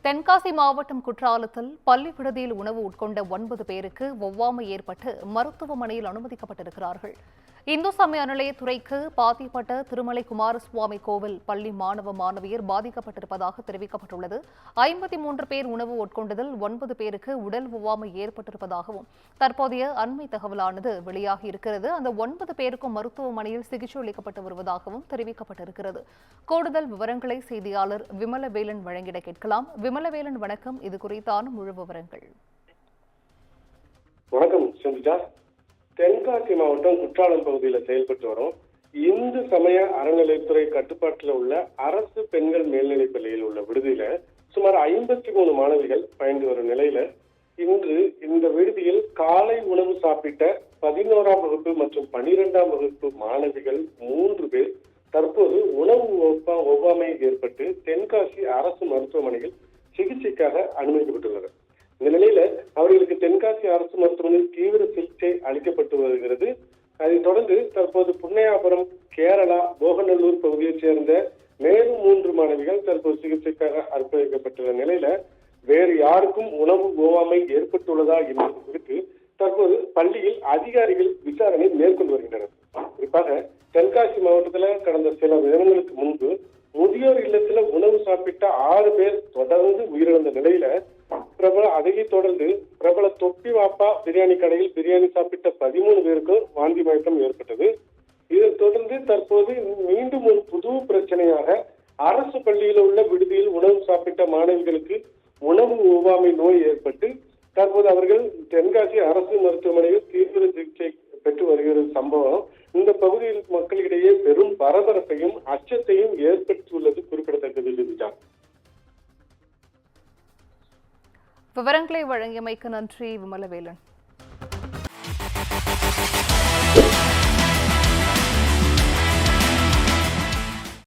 தென்காசி மாவட்டம் குற்றாலத்தில் பள்ளி விடுதியில் உணவு உட்கொண்ட 9 பேருக்கு ஒவ்வாமை ஏற்பட்டு மருத்துவமனையில் அனுமதிக்கப்பட்டிருக்கிறார்கள். இந்து சமய அறநிலையத்துறைக்கு பாத்திப்பட்ட திருமலை குமாரசுவாமி கோவில் பள்ளி மாணவ மாணவியர் பாதிக்கப்பட்டிருப்பதாக தெரிவிக்கப்பட்டுள்ளது. 53 பேர் உணவு உட்கொண்டதில் 9 பேருக்கு உடல் ஒவ்வாமை ஏற்பட்டிருப்பதாகவும் தற்போதைய அண்மை தகவலானது வெளியாகி இருக்கிறது. அந்த 9 பேருக்கும் மருத்துவமனையில் சிகிச்சை அளிக்கப்பட்டு வருவதாகவும் தெரிவிக்கப்பட்டிருக்கிறது. கூடுதல் விவரங்களை செய்தியாளர் விமலவேலன் வழங்கிட கேட்கலாம். விமலவேலன், வணக்கம். இது குறித்தான முழு விவரங்கள். வணக்கம் சந்திஜா. தென்காசி மாவட்டம் குற்றாலம் பகுதியில் செயல்பட்டு வரும் இந்து சமய அறநிலையத்துறை கட்டுப்பாட்டில் உள்ள அரசு பெண்கள் மேல்நிலைப் பள்ளியில் உள்ள விடுதியில சுமார் 53 மாணவிகள் பயின்று வரும் நிலையில இன்று இந்த விடுதியில் காலை உணவு சாப்பிட்ட 11ஆம் வகுப்பு மற்றும் 12ஆம் வகுப்பு மாணவிகள் 3 பேர் தற்போது உணவு ஒவ்வாமை ஏற்பட்டு தென்காசி அரசு மருத்துவமனையில் சிகிச்சைக்காக அனுமதிக்கப்பட்டுள்ளனர். இந்த நிலையில அவர்களுக்கு தென்காசி அரசு மருத்துவமனையில் தீவிர சிகிச்சை அளிக்கப்பட்டு வருகிறது. அதைத் தொடர்ந்து தற்போது புன்னையாபுரம், கேரளா, போகநல்லூர் பகுதியைச் சேர்ந்த மேலும் 3 மாணவிகள் தற்போது சிகிச்சைக்காக அனுமதிக்கப்பட்டுள்ள நிலையில வேறு யாருக்கும் உணவு ஒவ்வாமை ஏற்பட்டுள்ளதா என்பது குறித்து தற்போது பள்ளியில் அதிகாரிகள் விசாரணை மேற்கொண்டு வருகின்றனர். குறிப்பாக தென்காசி மாவட்டத்துல கடந்த சில தினங்களுக்கு முன்பு முதியோர் இல்லத்துல உணவு சாப்பிட்ட 6 பேர் தொடர்ந்து உயிரிழந்த நிலையில அதைத் தொடர்ந்து பிரபல தொப்பி வாப்பா பிரியாணி கடையில் பிரியாணி சாப்பிட்ட 13 பேருக்கும் வாந்தி மயக்கம் ஏற்பட்டது. இதைத் தொடர்ந்து தற்போது மீண்டும் ஒரு புது பிரச்சனையாக அரசு பள்ளியில் உள்ள விடுதியில் உணவு சாப்பிட்ட மாணவிகளுக்கு உணவு ஒவ்வாமை நோய் ஏற்பட்டு தற்போது அவர்கள் தென்காசி அரசு மருத்துவமனையில் தீவிர சிகிச்சை பெற்று வருகிற சம்பவம் இந்த பகுதியில் மக்களிடையே பெரும் பரபரப்பையும் அச்சத்தையும் ஏற்படுத்தியுள்ளது குறிப்பிடத்தக்கது. விவரங்களை வழங்கியமைக்கு நன்றி விமலவேலன்.